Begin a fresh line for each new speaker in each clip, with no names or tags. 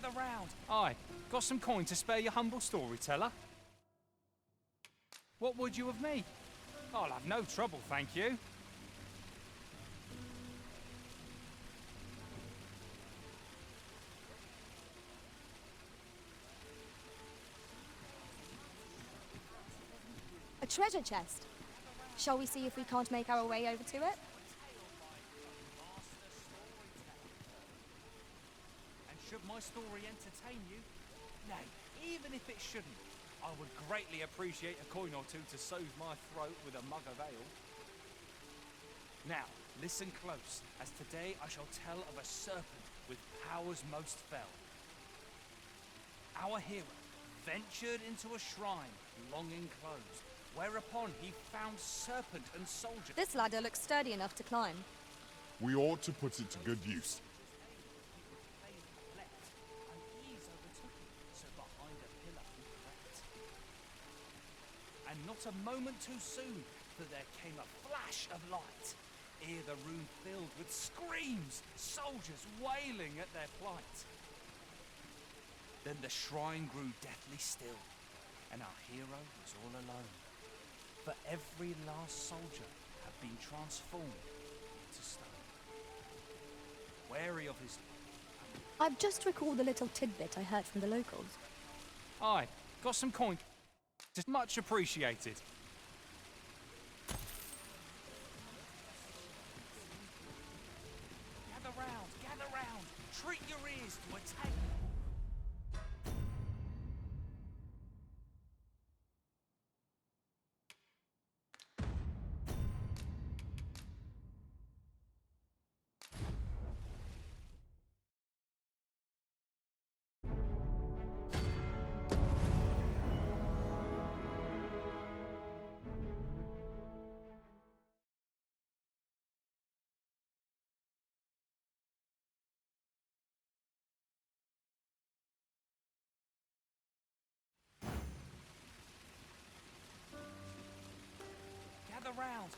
Gather round. Aye, got some coin to spare your humble storyteller? What would you of me? I'll have no trouble, thank you.
A treasure chest. Shall we see if we can't make our way over to it?
And should my story entertain you? Nay, even if it shouldn't, I would greatly appreciate a coin or two to soothe my throat with a mug of ale. Now, listen close, as today I shall tell of a serpent with powers most fell. Our hero ventured into a shrine long enclosed, whereupon he found serpent and soldier.
This ladder looks sturdy enough to climb.
We ought to put it to good use.
And not a moment too soon, for there came a flash of light, ere the room filled with screams, soldiers wailing at their plight. Then the shrine grew deathly still, and our hero was all alone, for every last soldier had been transformed to stone. Wary of his...
I've just recalled a little tidbit I heard from the locals.
Aye, got some coin. Just much appreciated. Gather round, treat your ears to a tale.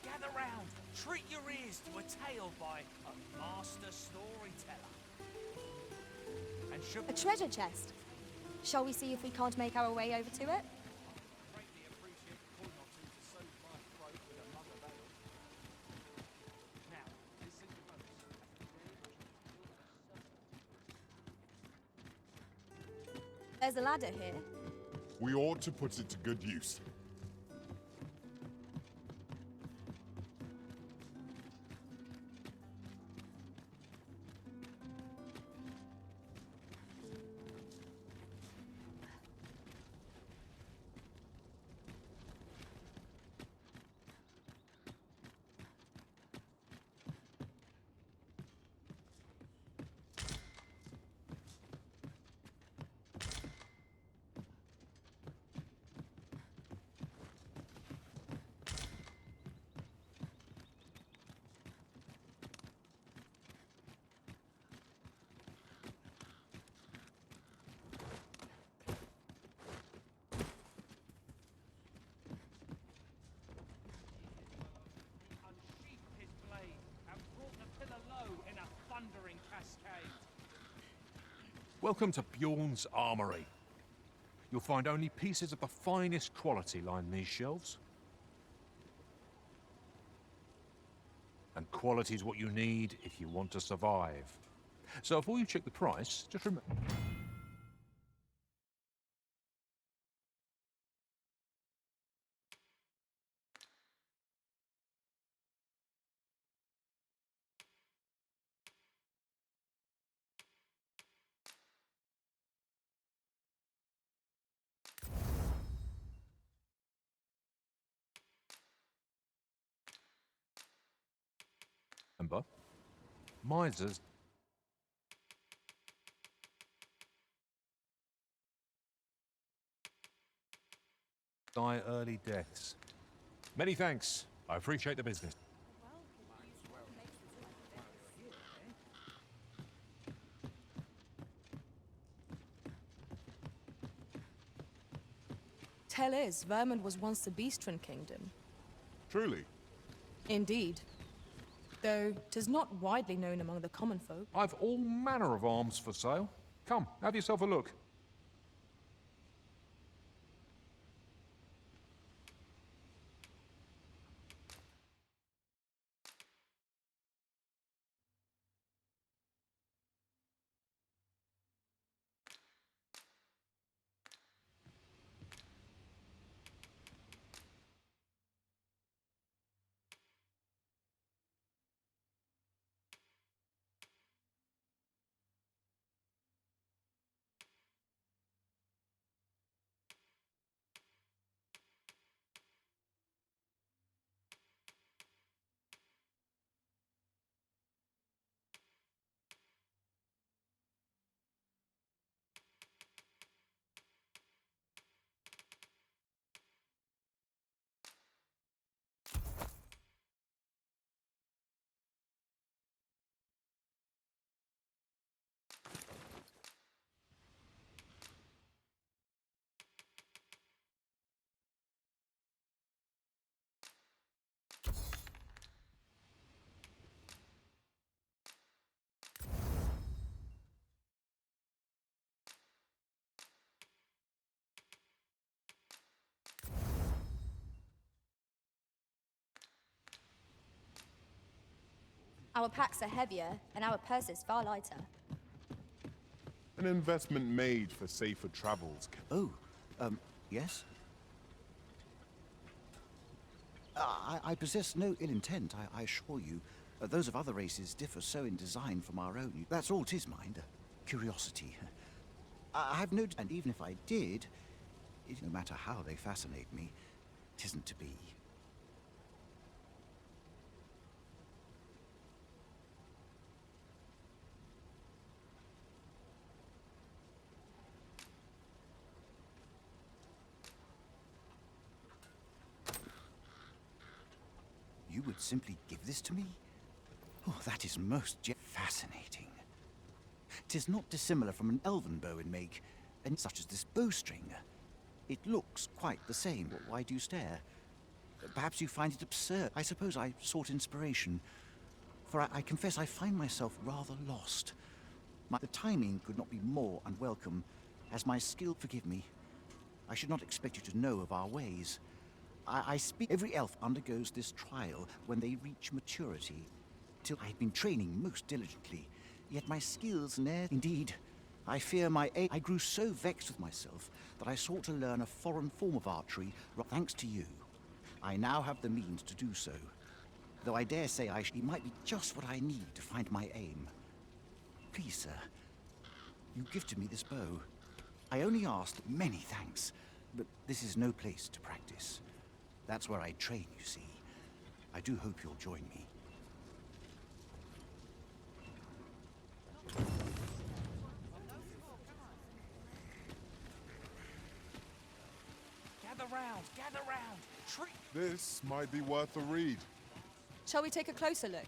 Gather round, treat your ears to a tale by a master storyteller. And should
A treasure chest. Shall we see if we can't make our way over to it?
greatly appreciate a coin or two to soothe my throat with a mug of ale. Now, listen close.
There's a ladder here.
We ought to put it to good use.
Welcome to Bjorn's Armory. You'll find only pieces of the finest quality line these shelves. And quality's what you need if you want to survive. So before you check the price, just remember... Remember, misers die early deaths. Many thanks. I appreciate the business.
Tell is, Vermund was once the Beastren kingdom.
Truly.
Indeed. Though 'tis not widely known among the common folk.
I've all manner of arms for sale. Come, have yourself a look.
Our packs are heavier, and our purses far lighter.
An investment made for safer travels.
Oh, yes? I possess no ill intent, I assure you. Those of other races differ so in design from our own. That's all 'tis, mind. Curiosity. I have no... And even if I did, no matter how they fascinate me, 'tisn't to be. You would simply give this to me? Oh, that is most fascinating. 'Tis not dissimilar from an elven bow in make, and such as this bowstring. It looks quite the same. Why do you stare? Perhaps you find it absurd. I suppose I sought inspiration, for I confess I find myself rather lost. The timing could not be more unwelcome, as my skill... Forgive me. I should not expect you to know of our ways. I speak... Every elf undergoes this trial when they reach maturity. Till I had been training most diligently, yet my skills ne'er... Indeed, I fear my aim... I grew so vexed with myself that I sought to learn a foreign form of archery, thanks to you. I now have the means to do so, though I dare say it might be just what I need to find my aim. Please, sir, you gifted me this bow. I only asked many thanks, but this is no place to practice. That's where I train, you see. I do hope you'll join me.
Gather round.
This might be worth a read.
Shall we take a closer look?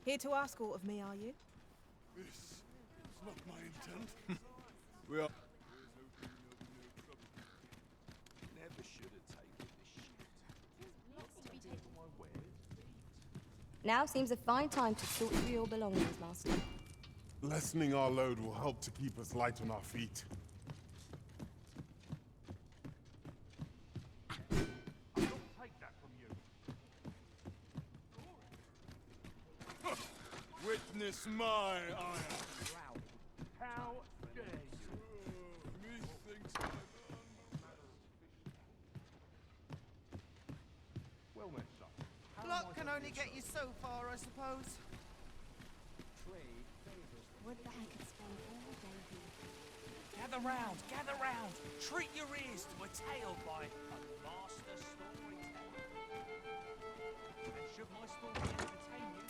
Here to ask aught of me, are you?
This is not my intent. We are...
Never should have taken this shit.
Now seems a fine time to sort through your belongings, Master.
Lessening our load will help to keep us light on our feet. Witness my ire.
How dare you?
Methinks I've earned
luck can only get you so far, I suppose.
Would that I could spend all day here.
Gather round, gather round. Treat your ears to a tale by a master storyteller. And should my story entertain you,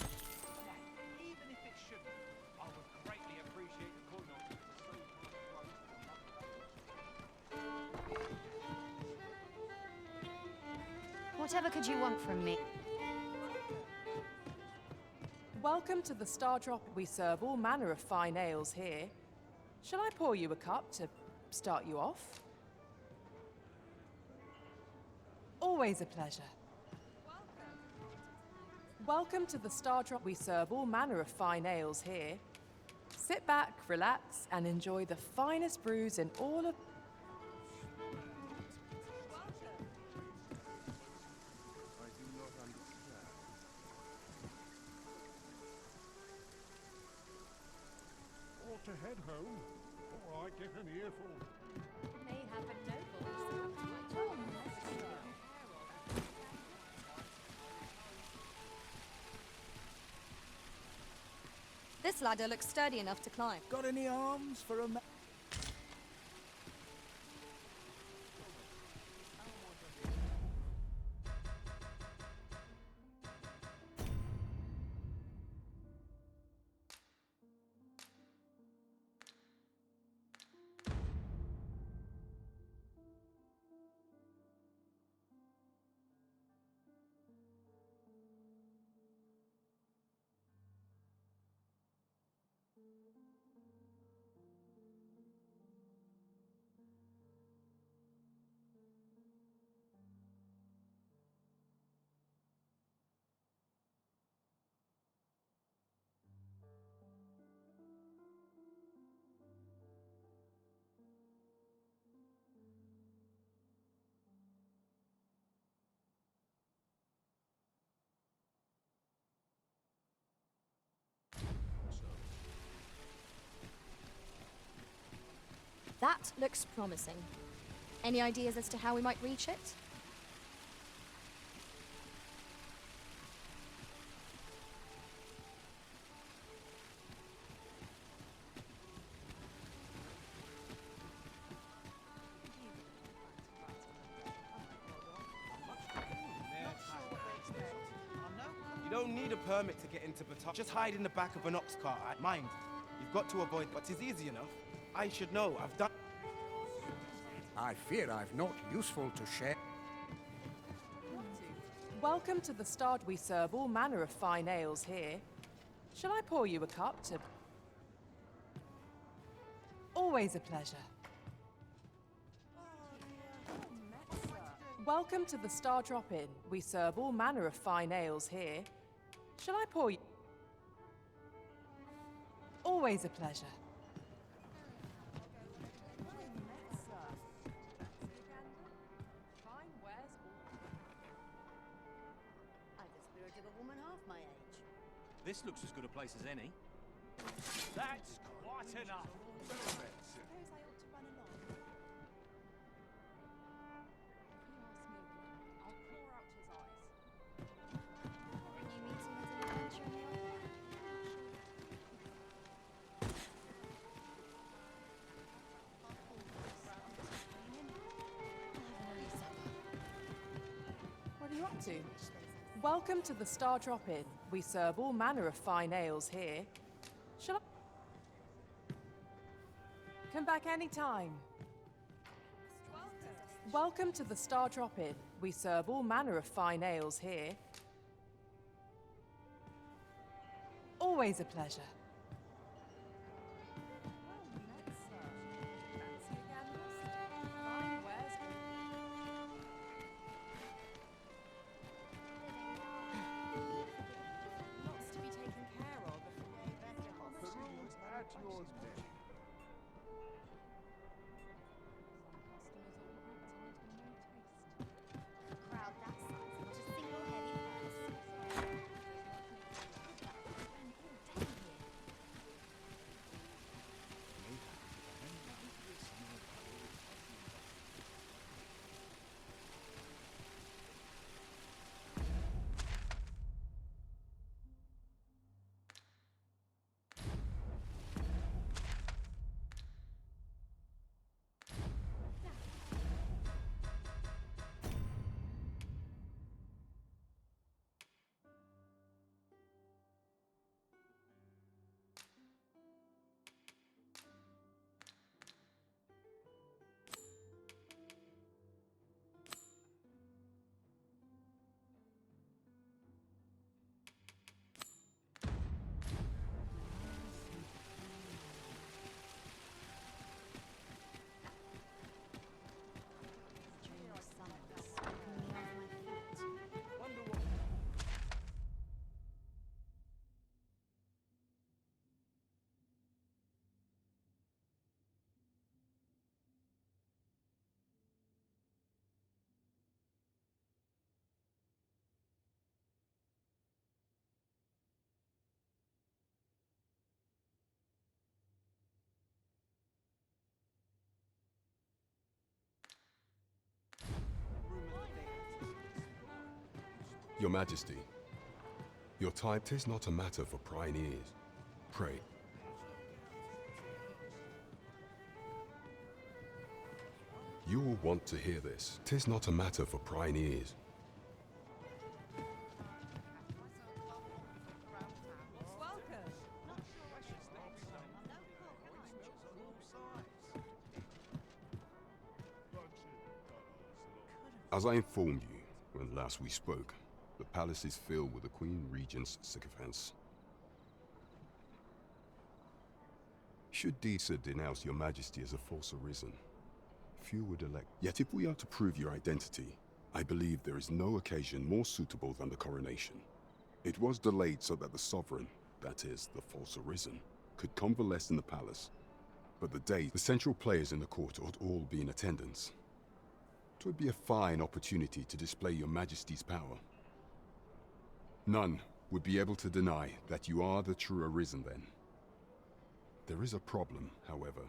nay, even if it shouldn't, I would greatly appreciate the coin on it to save my clothes to another.
Whatever could you want from me?
Welcome to the Star Drop. We serve all manner of fine ales here. Shall I pour you a cup to start you off? Always a pleasure. Welcome to the Star Drop. We serve all manner of fine ales here. Sit back, relax, and enjoy the finest brews in all of...
To head home, or I get an earful.
May have a noble
This ladder looks sturdy enough to climb.
Got any arms for a
That looks promising. Any ideas as to how we might reach it?
You don't need a permit to get into Batar. Just hide in the back of an ox cart. Mind, you've got to avoid, but it's easy enough. I should know. I've done.
I fear I've not useful to share.
Welcome to the Star. We serve all manner of fine ales here. Shall I pour you a cup to... Always a pleasure. Welcome to the Star Drop Inn. We serve all manner of fine ales here. Shall I pour you... Always a pleasure.
This looks as good a place as any. That's quite enough.
Suppose I ought to run along. If you ask me again, I'll claw out his eyes.
Are you meeting as an adventure in the old
What are you up to? Welcome to the Star Drop Inn. We serve all manner of fine ales here. Shall I... Come back any time. Welcome to the Star Drop Inn. We serve all manner of fine ales here. Always a pleasure.
Lots to be taken care of.
At your neck.
A crowd that size, not a single heavy purse.
Your Majesty, your time, 'tis not a matter for prying ears. Pray. You will want to hear this. 'Tis not a matter for prying ears. As I informed you when last we spoke, the palace is filled with the Queen Regent's sycophants. Should Disa denounce your Majesty as a false arisen, few would elect. Yet if we are to prove your identity, I believe there is no occasion more suitable than the coronation. It was delayed so that the sovereign, that is, the false arisen, could convalesce in the palace. But the central players in the court ought all be in attendance. It would be a fine opportunity to display your Majesty's power. None would be able to deny that you are the true arisen then. There is a problem, however.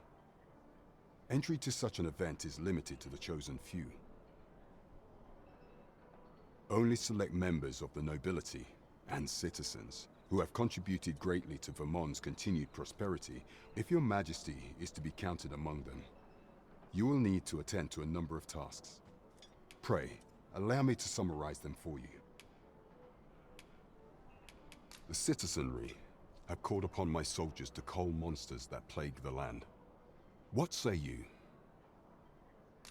Entry to such an event is limited to the chosen few. Only select members of the nobility and citizens who have contributed greatly to Vermont's continued prosperity. If your Majesty is to be counted among them, you will need to attend to a number of tasks. Pray, allow me to summarize them for you. The citizenry have called upon my soldiers to cull monsters that plague the land. What say you?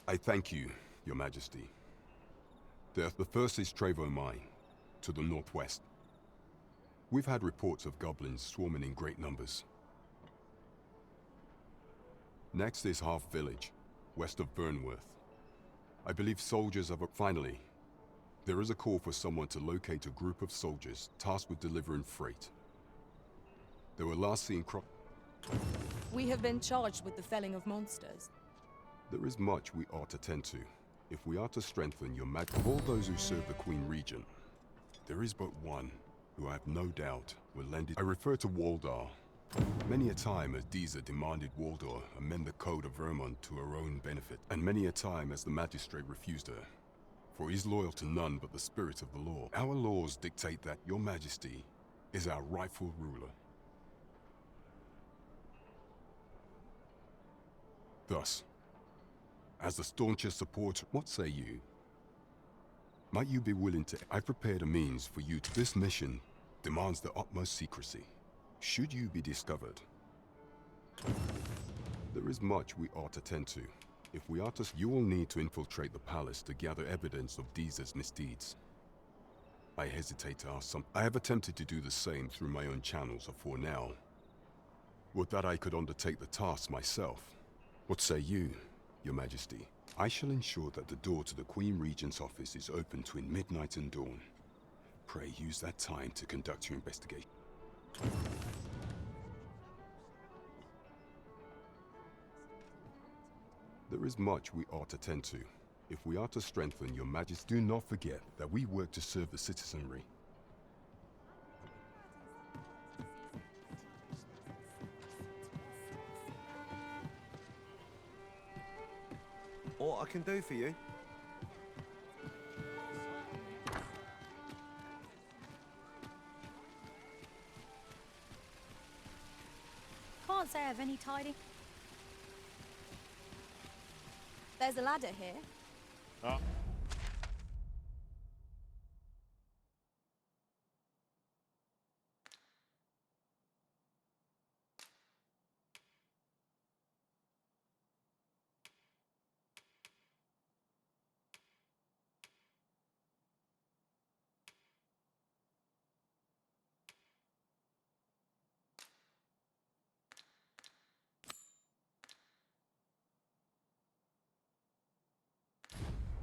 I thank you, Your Majesty. The first is Trevo Mine, to the northwest. We've had reports of goblins swarming in great numbers. Next is Half Village, west of Burnworth. I believe soldiers have... Finally, there is a call for someone to locate a group of soldiers tasked with delivering freight. They were last seen
We have been charged with the felling of monsters.
There is much we ought to tend to, if we are to strengthen your Of all those who serve the Queen Regent, there is but one who I have no doubt will lend it. I refer to Waldar. Many a time has Disa demanded Waldar amend the code of Vermont to her own benefit, and many a time has the magistrate refused her, for he is loyal to none but the spirit of the law. Our laws dictate that your Majesty is our rightful ruler. Thus, as the staunchest supporter, what say you? Might you be willing to... I prepared a means for you to... This mission demands the utmost secrecy. Should you be discovered, there is much we ought to tend to. If we are to... You will need to infiltrate the palace to gather evidence of Disa's misdeeds. I hesitate to ask some... I have attempted to do the same through my own channels afore now. Would that I could undertake the task myself. What say you, Your Majesty? I shall ensure that the door to the Queen Regent's office is open between midnight and dawn. Pray use that time to conduct your investigation. There is much we ought to tend to. If we are to strengthen your Majesty, do not forget that we work to serve the citizenry.
What I can do for you?
Can't say I have any tidy.
There's a ladder here.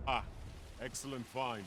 Ah, excellent find.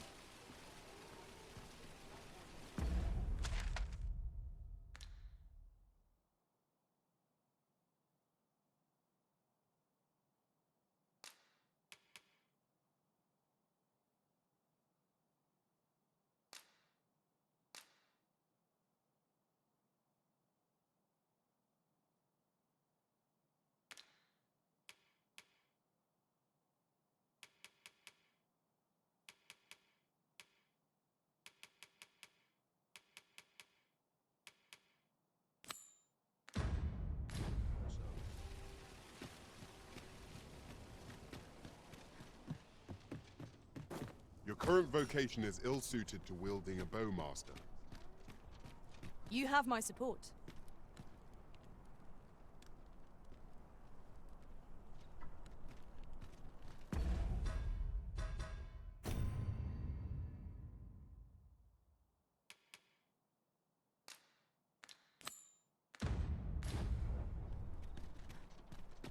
current vocation is ill-suited to wielding a bowmaster.
You have my support.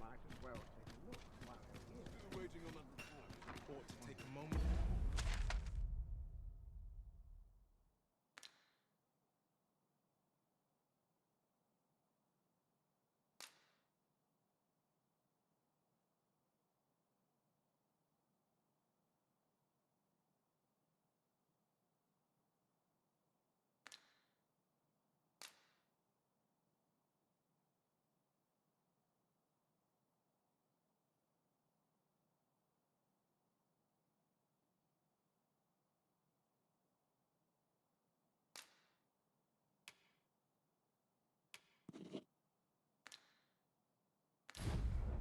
Might as well take a look while we're here.
Still waiting on that report. Ought to take a moment.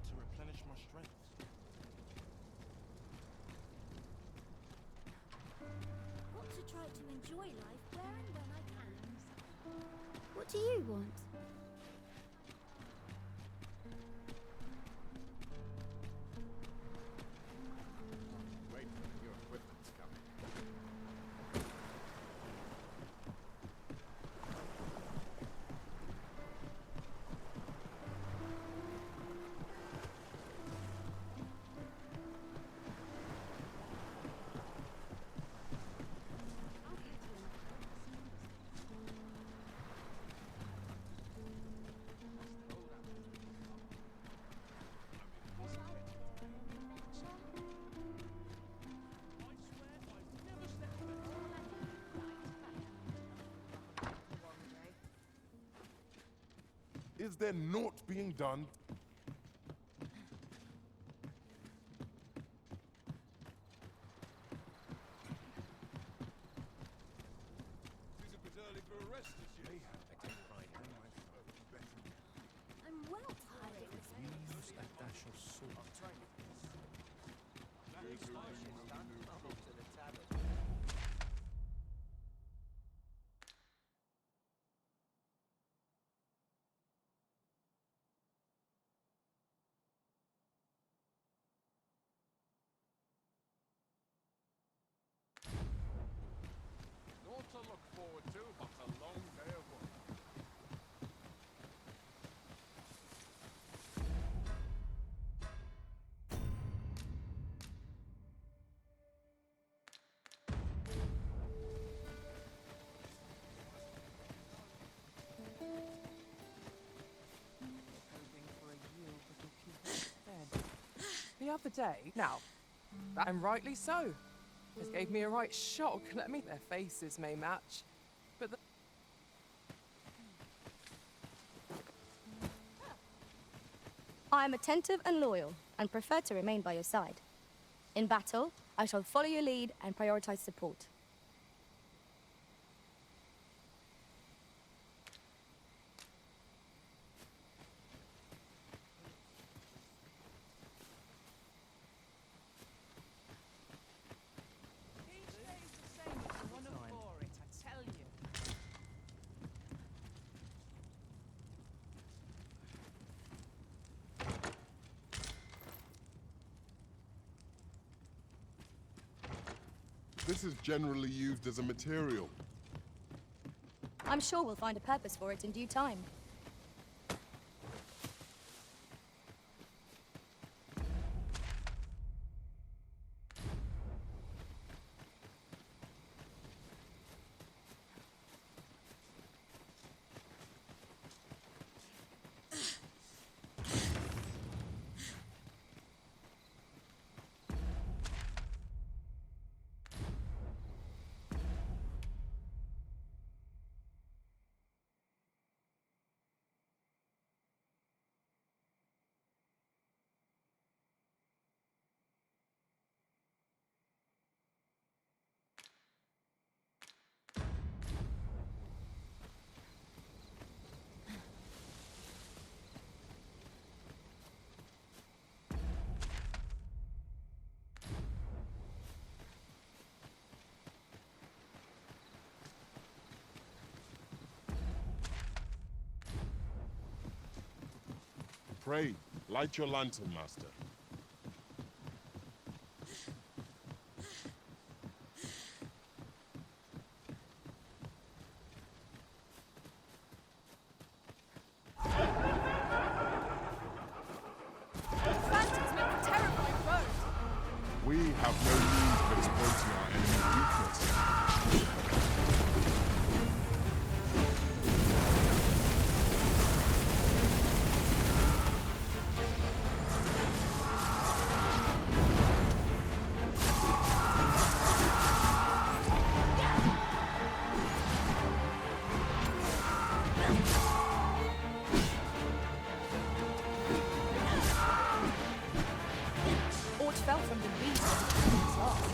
To replenish my strength.
Want to try to enjoy life where and when I can. What do you want?
Wait till your equipment's coming.
Is there naught being done?
Is it a bit early for a rest this year?
I'm well tired of this.
Naught to look forward to, but a long day of work.
Hoping for a yield that'll keep us fed. The other day, now, and rightly so. This gave me a right shock. Let me. Their faces may match, but the.
I am attentive and loyal, and prefer to remain by your side. In battle, I shall follow your lead and prioritize support.
Each day is the same as the one before it, I tell you.
This is generally used as a material.
I'm sure we'll find a purpose for it in due time.
Pray, light your lantern, Master.
Phantoms make a terrifying foe.
We have no need of exploiting our enemy's weakness.
Aught fell from the beast of the king's lost.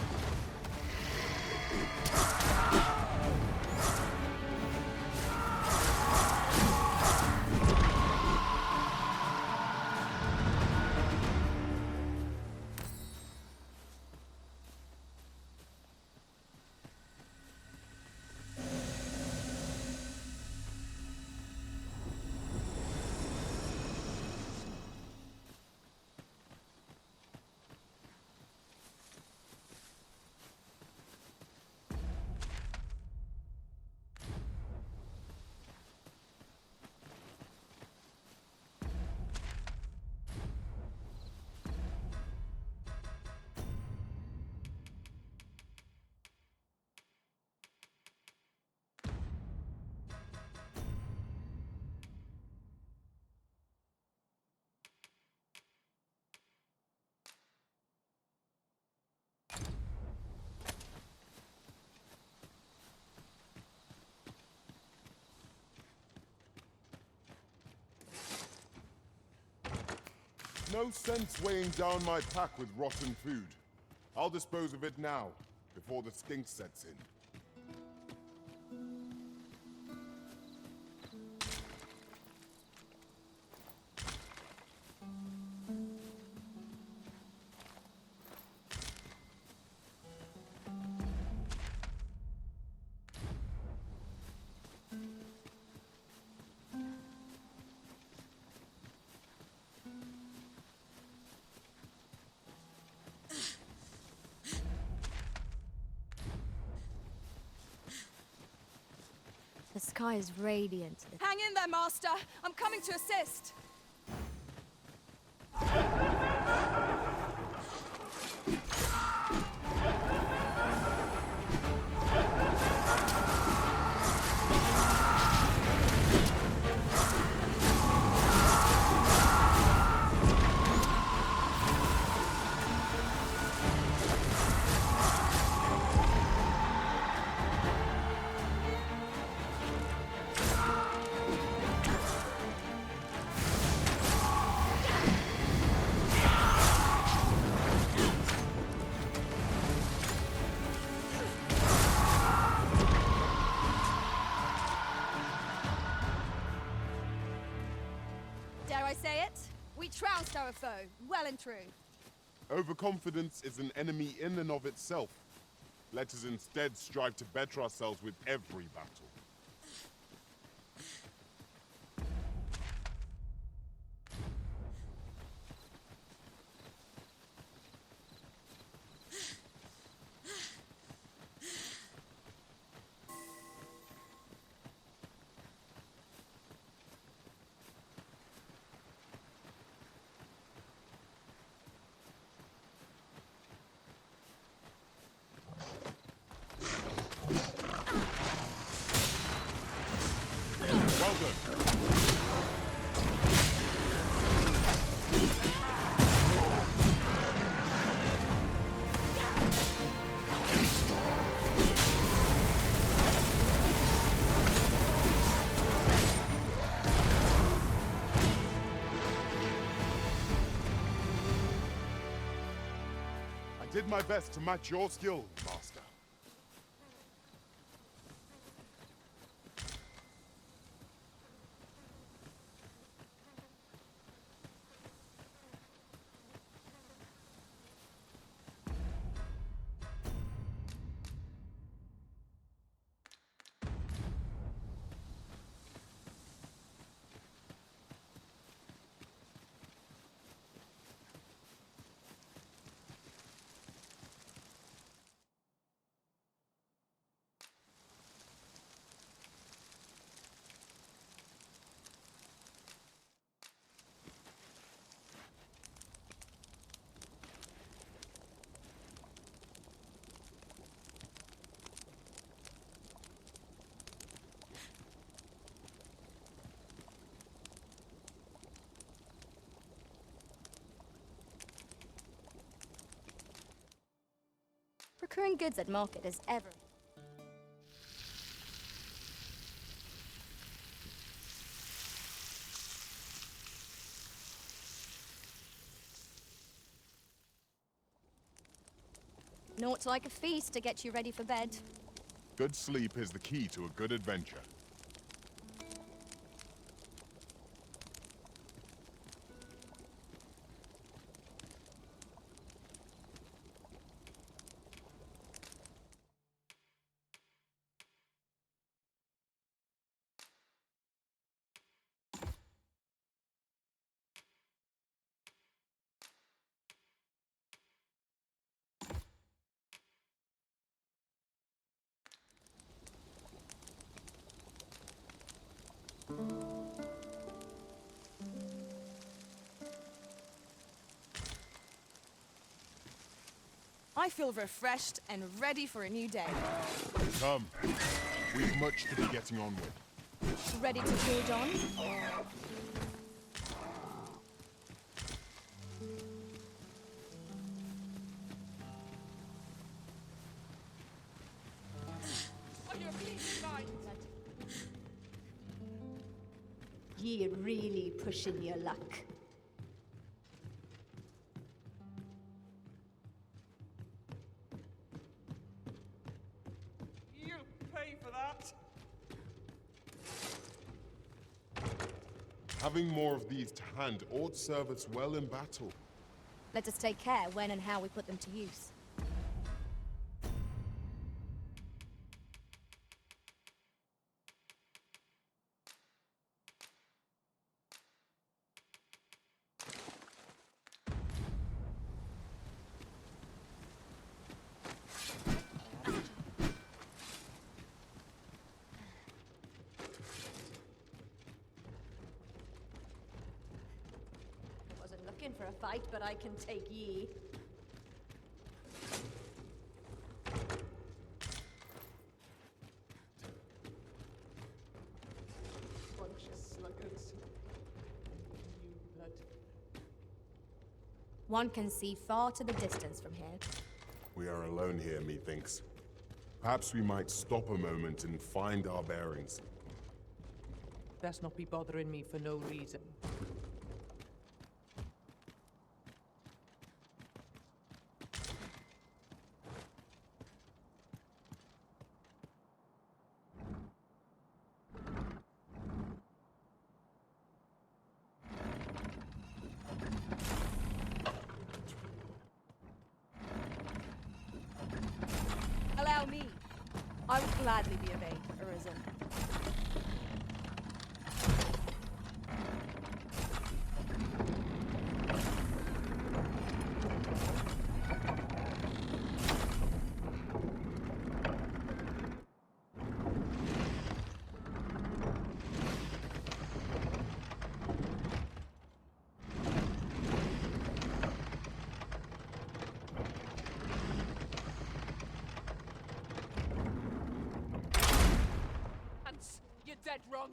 No sense weighing down my pack with rotten food. I'll dispose of it now, before the stink sets in.
The sky is radiant.
Hang in there, Master. I'm coming to assist.
Dare I say it? We trounced our foe, well and true.
Overconfidence is an enemy in and of itself. Let us instead strive to better ourselves with every battle. Well done. I did my best to match your skill, Master.
Procuring goods at market is ever... Naught like a feast to get you ready for bed.
Good sleep is the key to a good adventure.
I feel refreshed and ready for a new day.
Come. We've much to be getting on with.
Ready to forge on?
Ye really pushing your luck.
You'll pay for that.
Having more of these to hand ought serve us well in battle.
Let us take care when and how we put them to use.
Wasn't looking for a fight, but I can take ye. Bunch of sluggards. New blood.
One can see far to the distance from here.
We are alone here, methinks. Perhaps we might stop a moment and find our bearings.
Best not be bothering me for no reason.
Allow me. I would gladly be obeyed, Arisen.
You're dead wrong.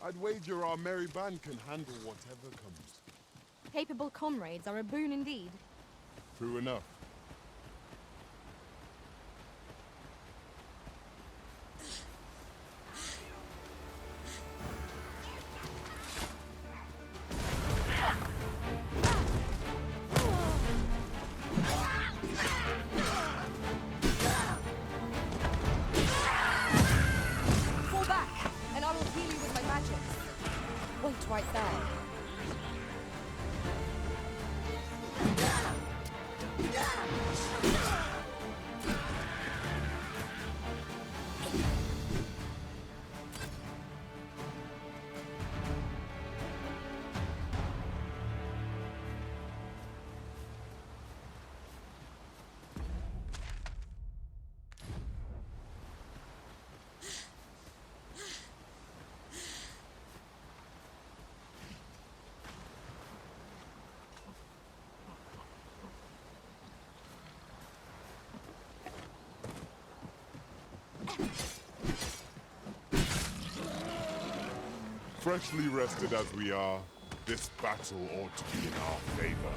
I'd wager our merry band can handle whatever comes.
Capable comrades are a boon indeed.
True enough.
Fall back, and I will heal you with my magic. Wait right there.
Freshly rested as we are, this battle ought to be in our favor.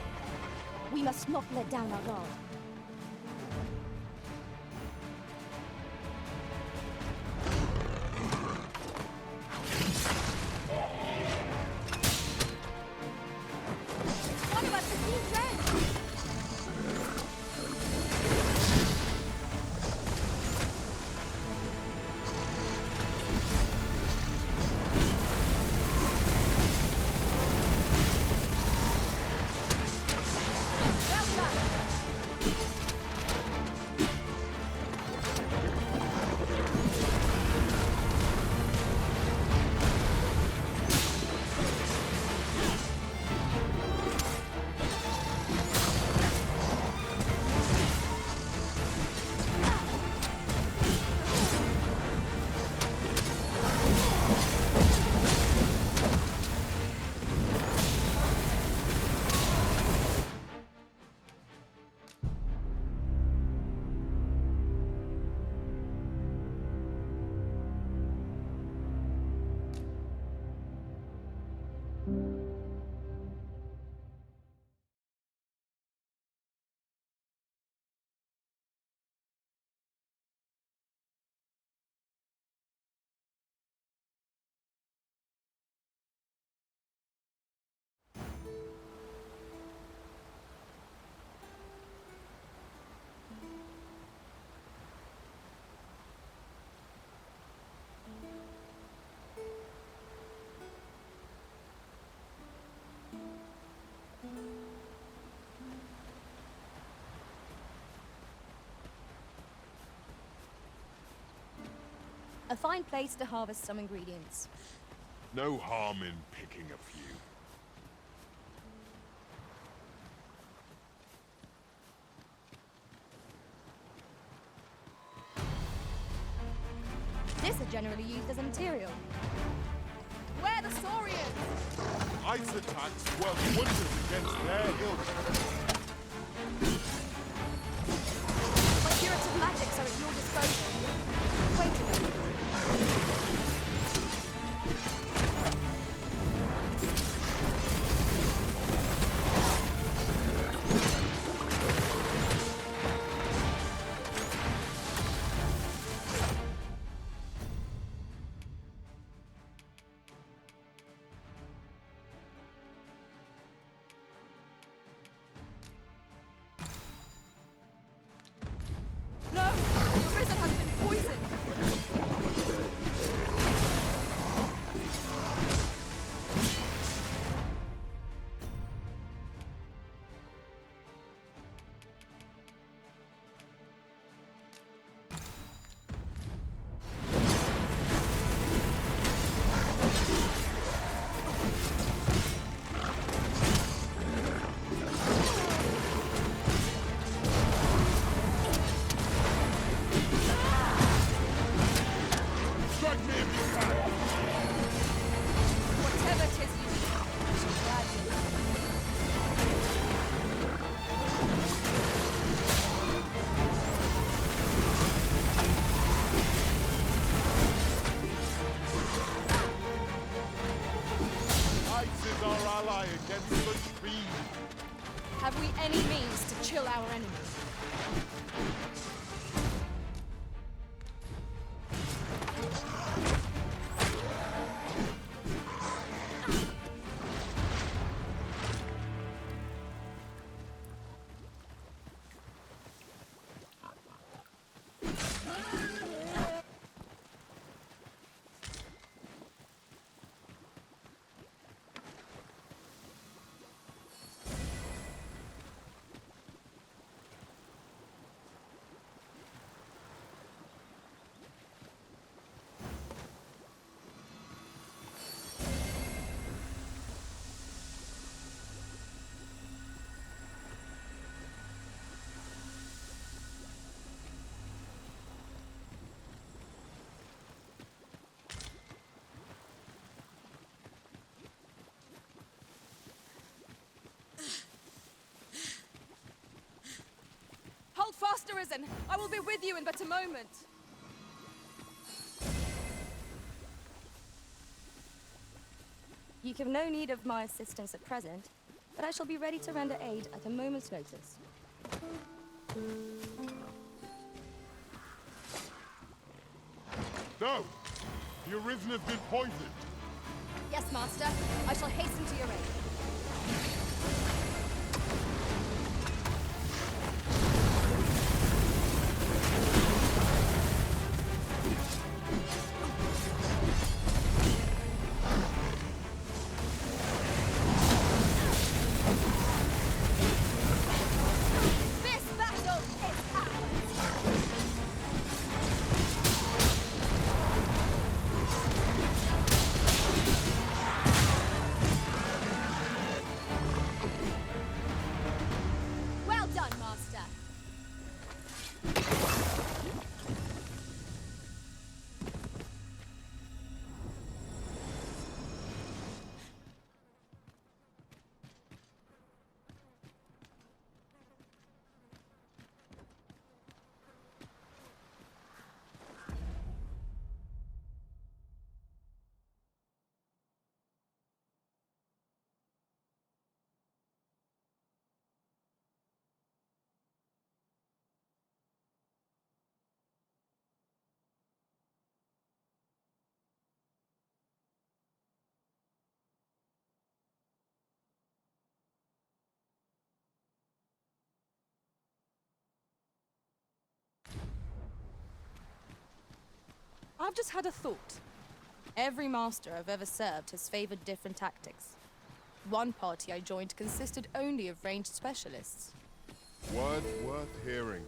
We must not let down our guard. One of us is being drenched! A fine place to harvest some ingredients.
No harm in picking a few.
This is generally used as a material. Where the Saurians!
Ice attacks work wonders against their ilk.
My curative magics are at your disposal. Wait a minute. No! The prison has been poisoned!
Strike me if you can!
Whatever 'tis you need, I shall gladly allow.
Ice is our ally against such fiend.
Have we any means to chill our enemies? Hold fast, Arisen! I will be with you in but a moment! You have no need of my assistance at present, but I shall be ready to render aid at a moment's notice.
No! The Arisen has been poisoned!
Yes, Master. I shall hasten to your aid. This battle is ours! Well done, Master. I've just had a thought. Every master I've ever served has favored different tactics. One party I joined consisted only of ranged specialists.
Words worth hearing.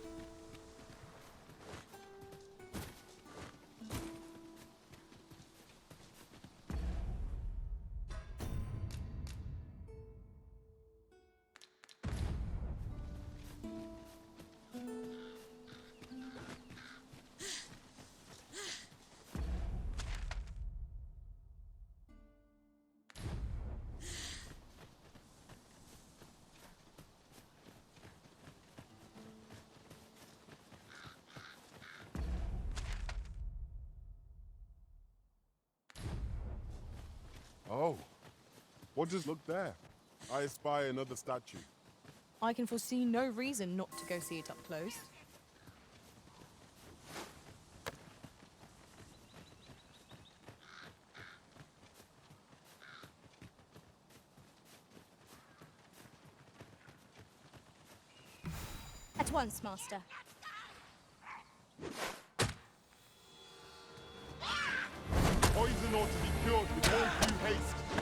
Oh, what just look there? I espy another statue.
I can foresee no reason not to go see it up close. At once, Master.
Poison ought to be